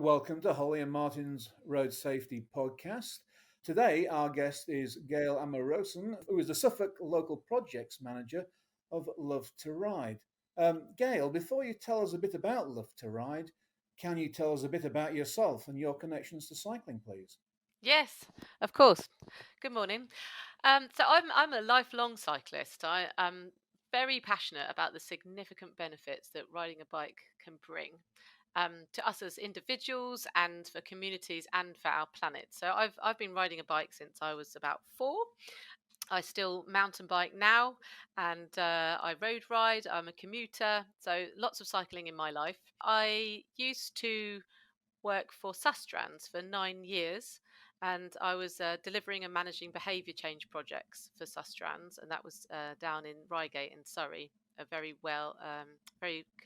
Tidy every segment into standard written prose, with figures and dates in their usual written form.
Welcome to Holly and Martin's Road Safety Podcast. Today, our guest is Gayle Amorowson, who is the Suffolk Local Projects Manager of Love to Ride. Gayle, before you tell us a bit about Love to Ride, can you tell us a bit about yourself and your connections to cycling, please? Yes, of course. Good morning. So I'm a lifelong cyclist. I am very passionate about the significant benefits that riding a bike can bring to us as individuals and for communities and for our planet. So I've been riding a bike since I was about 4. I still mountain bike now, and I road ride. I'm a commuter, so lots of cycling in my life. I used to work for Sustrans for 9 years, and I was delivering and managing behaviour change projects for Sustrans, and that was down in Reigate in Surrey, a very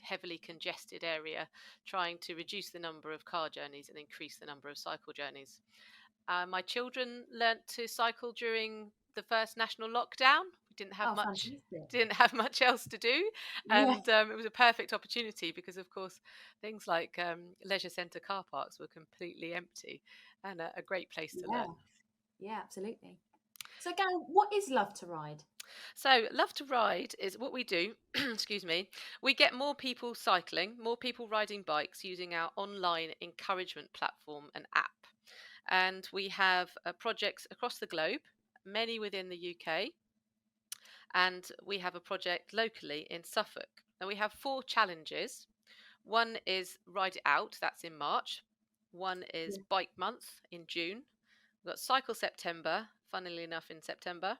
heavily congested area, trying to reduce the number of car journeys and increase the number of cycle journeys. My children learnt to cycle during the first national lockdown. We didn't have Oh, much fantastic. didn't have much else to do, Yeah, and it was a perfect opportunity because, of course, things like leisure centre car parks were completely empty, and a great place to yeah, learn. yeah, absolutely. So, Gail, what is Love to Ride? So, Love to Ride is what we do. Excuse me. We get more people cycling, more people riding bikes using our online encouragement platform and app. And we have projects across the globe, many within the UK, and we have a project locally in Suffolk. And we have 4 challenges. One is Ride It Out, that's in March. One is Yeah. Bike Month in June. We've got Cycle September, funnily enough, in September,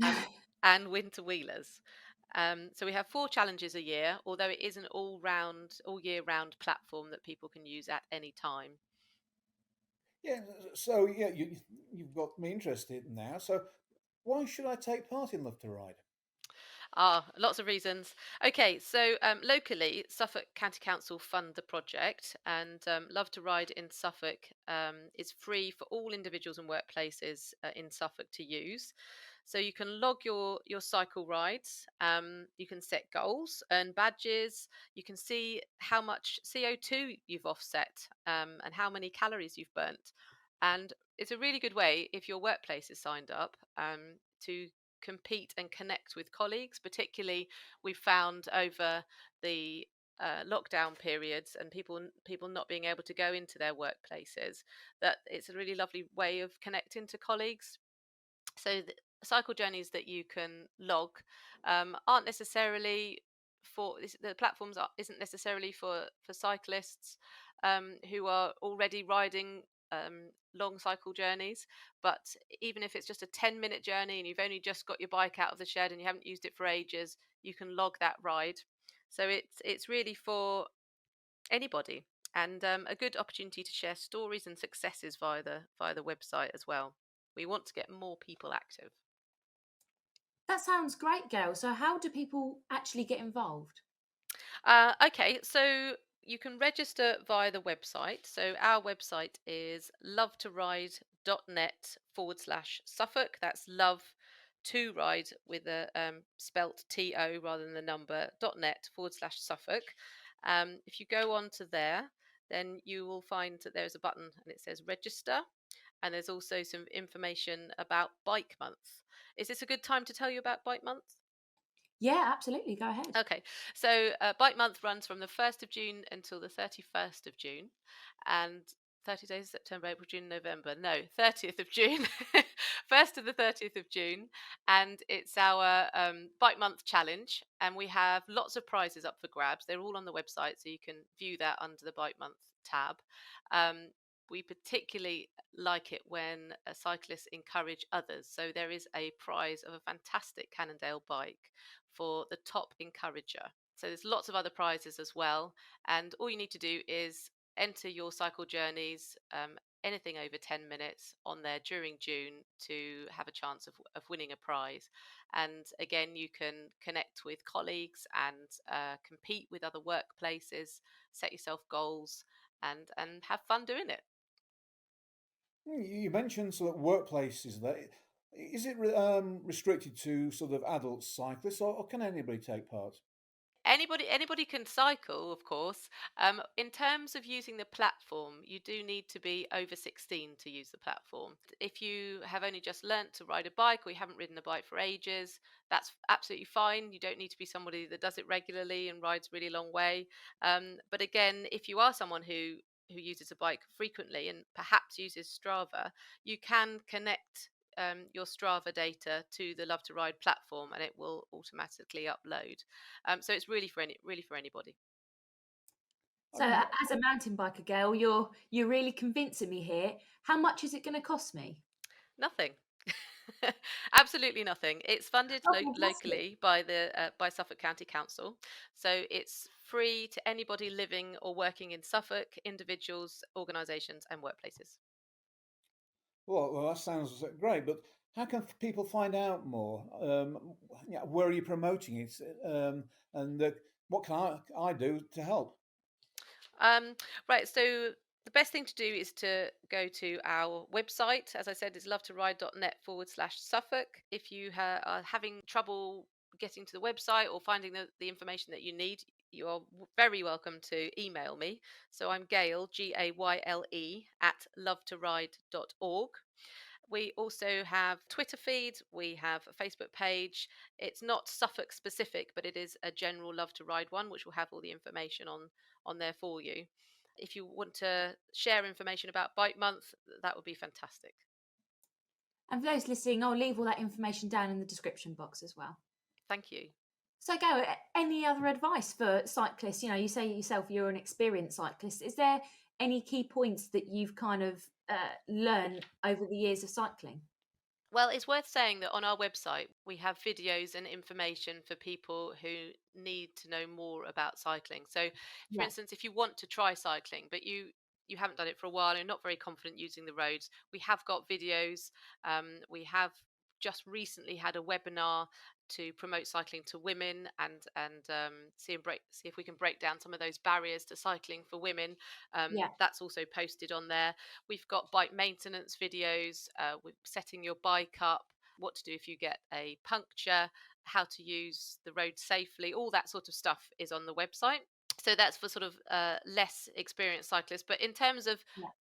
um, and Winter Wheelers. So we have 4 challenges a year, although it is an all year round platform that people can use at any time. You've got me interested now. So, why should I take part in Love to Ride? Lots of reasons. Okay, so locally, Suffolk County Council fund the project, and Love to Ride in Suffolk is free for all individuals and workplaces in Suffolk to use. So you can log your cycle rides. You can set goals, earn badges. You can see how much CO2 you've offset and how many calories you've burnt. And it's a really good way if your workplace is signed up to compete and connect with colleagues. Particularly, we've found over the lockdown periods and people not being able to go into their workplaces, that it's a really lovely way of connecting to colleagues. So the cycle journeys that you can log aren't necessarily the platforms isn't necessarily for cyclists who are already riding long cycle journeys. But even if it's just a 10-minute journey and you've only just got your bike out of the shed and you haven't used it for ages, you can log that ride. So it's really for anybody, and a good opportunity to share stories and successes via the website as well. We want to get more people active. That sounds great, Gail. So, how do people actually get involved? Okay, so you can register via the website. So our website is lovetoride.net/Suffolk. That's love to ride with a spelt TO rather than the number .net/Suffolk. If you go on to there, then you will find that there's a button and it says register. And there's also some information about Bike Month. Is this a good time to tell you about Bike Month? Yeah, absolutely. Go ahead. Okay, so Bike Month runs from the 1st of June until the 31st of June, and 30 days September, April, June, November. No, 30th of June, 1st to the 30th of June, and it's our Bike Month challenge, and we have lots of prizes up for grabs. They're all on the website, so you can view that under the Bike Month tab. We particularly like it when cyclists encourage others. So there is a prize of a fantastic Cannondale bike for the top encourager. So there's lots of other prizes as well. And all you need to do is enter your cycle journeys, anything over 10 minutes on there during June to have a chance of winning a prize. And again, you can connect with colleagues and compete with other workplaces, set yourself goals, and have fun doing it. You mentioned sort of workplaces there. Is it restricted to sort of adult cyclists, or can anybody take part? Anybody can cycle, of course. In terms of using the platform, you do need to be over 16 to use the platform. If you have only just learnt to ride a bike or you haven't ridden a bike for ages, that's absolutely fine. You don't need to be somebody that does it regularly and rides a really long way. But again, if you are someone who uses a bike frequently and perhaps uses Strava, you can connect your Strava data to the Love to Ride platform, and it will automatically upload. So it's really for anybody. So, as a mountain biker, Gail, you're really convincing me here. How much is it going to cost me? Nothing. Absolutely nothing. It's funded Oh, fantastic. locally by the by Suffolk County Council, so it's free to anybody living or working in Suffolk, individuals, organisations, and workplaces. Well, that sounds great, but how can people find out more? Where are you promoting it? And what can I do to help? Right, so the best thing to do is to go to our website. As I said, it's lovetoride.net/Suffolk. If you are having trouble getting to the website or finding the information that you need, you are very welcome to email me. So I'm Gayle, Gayle, at lovetoride.org. We also have Twitter feed, we have a Facebook page. It's not Suffolk specific, but it is a general Love to Ride one, which will have all the information on there for you. If you want to share information about Bike Month, that would be fantastic. And for those listening, I'll leave all that information down in the description box as well. Thank you. So, Gail, any other advice for cyclists? You say yourself you're an experienced cyclist. Is there any key points that you've kind of learned over the years of cycling? Well, it's worth saying that on our website, we have videos and information for people who need to know more about cycling. So, for Yeah, instance, if you want to try cycling, but you haven't done it for a while and you're not very confident using the roads, we have got videos. We have just recently had a webinar to promote cycling to women and see if we can break down some of those barriers to cycling for women. yeah. That's also posted on there. We've got bike maintenance videos, with setting your bike up, what to do if you get a puncture, how to use the road safely. All that sort of stuff is on the website. So that's for sort of less experienced cyclists. But Yeah.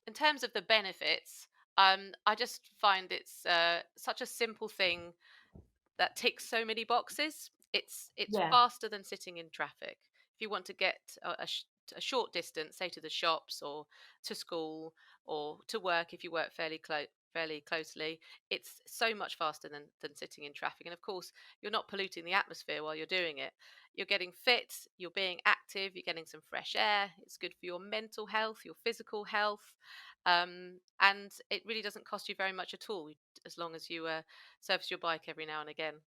in terms of the benefits, I just find it's such a simple thing that ticks so many boxes. It's Yeah, faster than sitting in traffic. If you want to get a short distance, say to the shops or to school or to work, if you work fairly closely, it's so much faster than sitting in traffic. And of course, you're not polluting the atmosphere while you're doing it. You're getting fit, you're being active, you're getting some fresh air. It's good for your mental health, your physical health, and it really doesn't cost you very much at all, as long as you service your bike every now and again.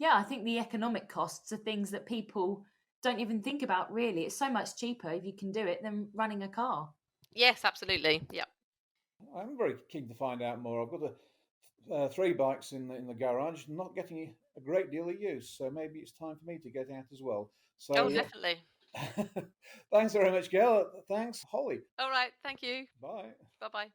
yeah. I think the economic costs are things that people don't even think about. Really, it's so much cheaper if you can do it than running a car. Yes, absolutely. Yeah. I'm very keen to find out more. I've got 3 bikes in the garage, not getting a great deal of use, so maybe it's time for me to get out as well. Oh, So, definitely. thanks very much, Gail. Thanks, Holly. All right. Thank you. Bye. Bye bye.